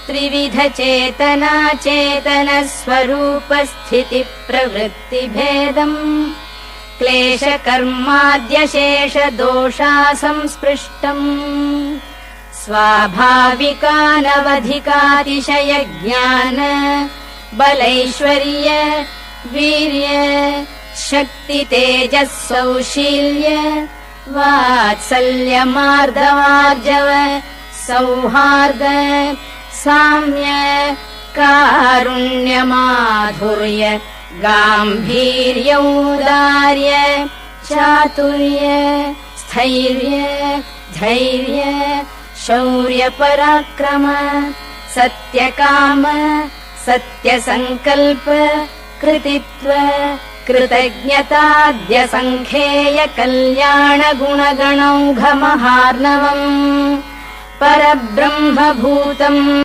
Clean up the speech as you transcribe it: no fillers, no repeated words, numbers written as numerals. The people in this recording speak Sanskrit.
त्रिविध चेतना चेतन स्वरूपस्थिति प्रवृत्तिभेदम् क्लेशकर्माद्यशेष दोषा संस्पृष्टम् स्वाभाविकानवधिकातिशय ज्ञान बलैश्वर्य वीर्य शक्ति तेजः सौशील्य वात्सल्य मार्दवार्जव सौहार्द साम्य कारुण्य माधुर्य गाम्भीर्यौदार्य चातुर्य स्थैर्य धैर्य शौर्य पराक्रम सत्यकाम सत्यसंकल्प कृतित्व कृतज्ञताद्य संख्येय कल्याण गुणगणौघ महार्णवम् परब्रह्मभूतम्